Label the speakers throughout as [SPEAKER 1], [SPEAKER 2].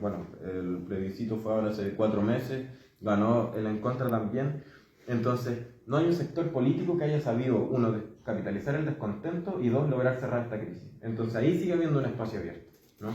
[SPEAKER 1] Bueno, el plebiscito fue ahora hace 4 meses, ganó el en contra también. Entonces, no hay un sector político que haya sabido, uno, capitalizar el descontento y dos, lograr cerrar esta crisis. Entonces ahí sigue habiendo un espacio abierto, ¿no?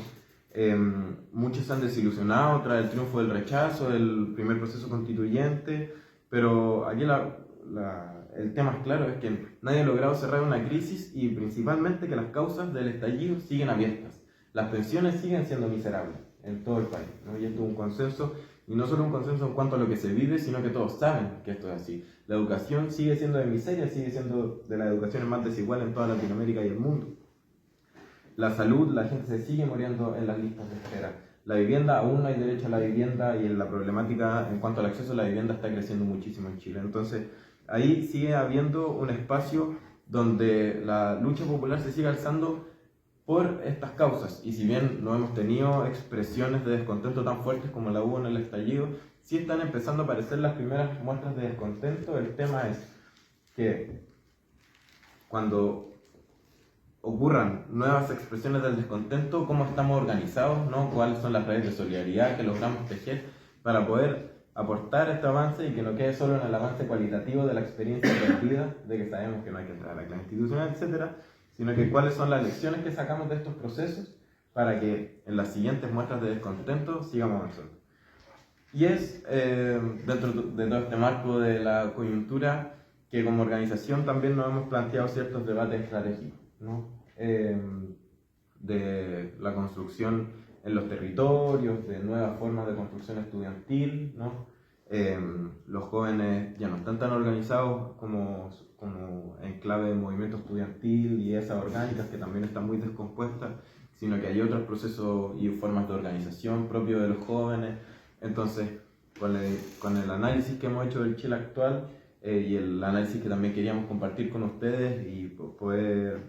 [SPEAKER 1] Muchos se han desilusionado tras el triunfo del rechazo, el primer proceso constituyente, pero aquí el tema es claro, es que nadie ha logrado cerrar una crisis y principalmente que las causas del estallido siguen abiertas. Las pensiones siguen siendo miserables en todo el país, ¿no? Y esto es un consenso, y no solo un consenso en cuanto a lo que se vive, sino que todos saben que esto es así. La educación sigue siendo de miseria, sigue siendo de las educaciones más desiguales en toda Latinoamérica y el mundo. La salud, la gente se sigue muriendo en las listas de espera. La vivienda, aún no hay derecho a la vivienda y la problemática en cuanto al acceso a la vivienda está creciendo muchísimo en Chile. Entonces, ahí sigue habiendo un espacio donde la lucha popular se sigue alzando por estas causas. Y si bien no hemos tenido expresiones de descontento tan fuertes como la hubo en el estallido, sí están empezando a aparecer las primeras muestras de descontento. El tema es que cuando ocurran nuevas expresiones del descontento, cómo estamos organizados, ¿no? Cuáles son las redes de solidaridad que logramos tejer para poder aportar este avance y que no quede solo en el avance cualitativo de la experiencia perdida, de que sabemos que no hay que entrar a la clase institucional, etcétera, sino que cuáles son las lecciones que sacamos de estos procesos para que en las siguientes muestras de descontento sigamos avanzando. Y es dentro de todo este marco de la coyuntura que como organización también nos hemos planteado ciertos debates estratégicos, ¿no? De la construcción en los territorios, de nuevas formas de construcción estudiantil, ¿no? Los jóvenes ya no están tan organizados como en clave de movimiento estudiantil y esas orgánicas que también están muy descompuestas, sino que hay otros procesos y formas de organización propios de los jóvenes. Entonces, con el análisis que hemos hecho del Chile actual y el análisis que también queríamos compartir con ustedes y poder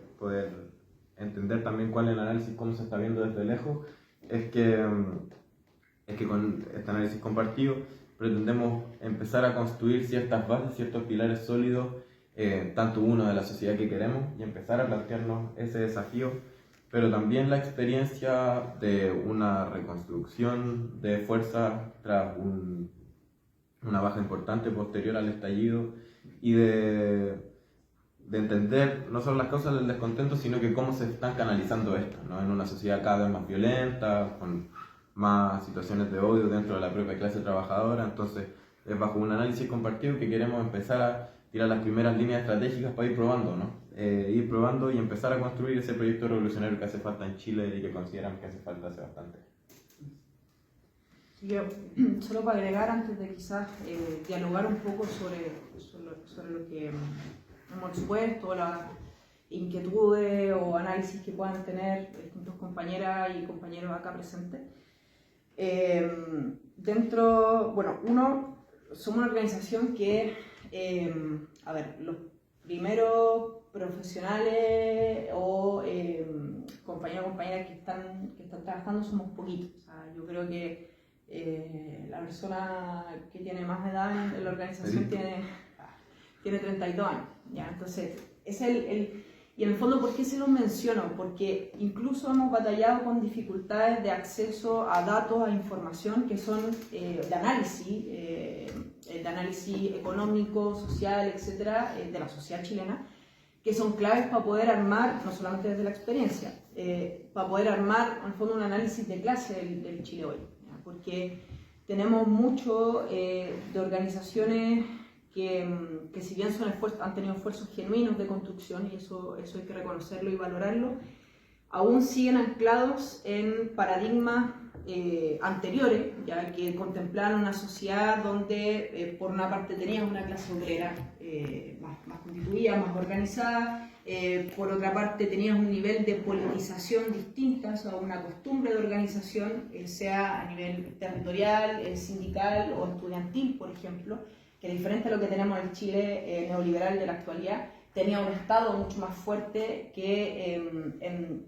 [SPEAKER 1] entender también cuál es el análisis, cómo se está viendo desde lejos, es que con este análisis compartido pretendemos empezar a construir ciertas bases, ciertos pilares sólidos, tanto uno de la sociedad que queremos, y empezar a plantearnos ese desafío, pero también la experiencia de una reconstrucción de fuerzas tras una baja importante posterior al estallido y de entender no solo las causas del descontento, sino que cómo se están canalizando esto, ¿no? En una sociedad cada vez más violenta, con más situaciones de odio dentro de la propia clase trabajadora. Entonces es bajo un análisis compartido que queremos empezar a tirar las primeras líneas estratégicas para ir probando, ¿no? Ir probando y empezar a construir ese proyecto revolucionario que hace falta en Chile y que consideramos que hace falta hace bastante.
[SPEAKER 2] Yo, solo para agregar, antes de quizás dialogar un poco sobre lo que hemos expuesto, las inquietudes o análisis que puedan tener distintas compañeras y compañeros acá presentes. Somos una organización que, los primeros profesionales o compañeros o compañeras que están trabajando somos poquitos. O sea, yo creo que la persona que tiene más edad en la organización tiene 32 años, ¿ya? Entonces, y en el fondo, ¿por qué se lo menciono? Porque incluso hemos batallado con dificultades de acceso a datos, a información que son de análisis económico, social, etcétera, de la sociedad chilena, que son claves para poder armar, no solamente desde la experiencia, para poder armar, en el fondo, un análisis de clase del Chile hoy, ¿ya? Porque tenemos mucho de organizaciones que si bien han tenido esfuerzos genuinos de construcción, y eso hay que reconocerlo y valorarlo, aún siguen anclados en paradigmas anteriores, ya que contemplaban una sociedad donde por una parte tenías una clase obrera más constituida, más organizada, por otra parte tenías un nivel de politización distinta, o sea, una costumbre de organización, sea a nivel territorial, sindical o estudiantil, por ejemplo, que diferente a lo que tenemos en el Chile neoliberal de la actualidad, tenía un Estado mucho más fuerte que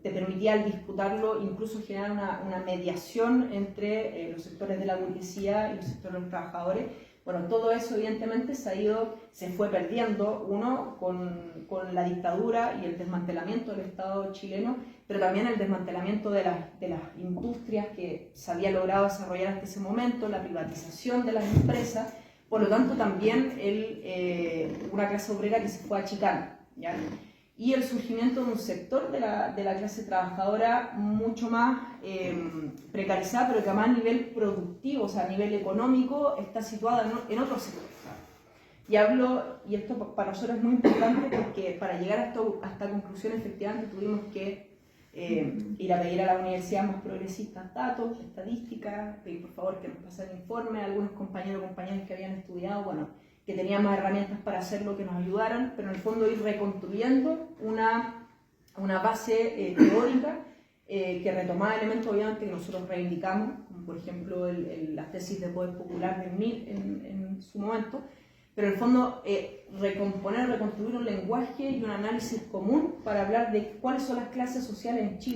[SPEAKER 2] te permitía al disputarlo incluso generar una mediación entre los sectores de la burguesía y los sectores de los trabajadores Bueno, todo eso evidentemente se fue perdiendo, uno, con la dictadura y el desmantelamiento del Estado chileno, pero también el desmantelamiento de las industrias que se había logrado desarrollar hasta ese momento, la privatización de las empresas, por lo tanto también una clase obrera que se fue achicando, ¿ya? Y el surgimiento de un sector de la clase trabajadora mucho más precarizada, pero que además a nivel productivo, o sea, a nivel económico, está situada en otro sector. Y esto para nosotros es muy importante porque para llegar a esta conclusión efectivamente tuvimos que ir a pedir a la universidad más progresistas datos, estadísticas, pedir por favor que nos pasen informes a algunos compañeros o compañeras que habían estudiado, bueno, que tenían más herramientas para hacerlo, que nos ayudaran, pero en el fondo ir reconstruyendo una base teórica que retomaba elementos obviamente que nosotros reivindicamos, como por ejemplo las tesis de poder popular de Mill en su momento, pero en el fondo reconstruir un lenguaje y un análisis común para hablar de cuáles son las clases sociales en Chile.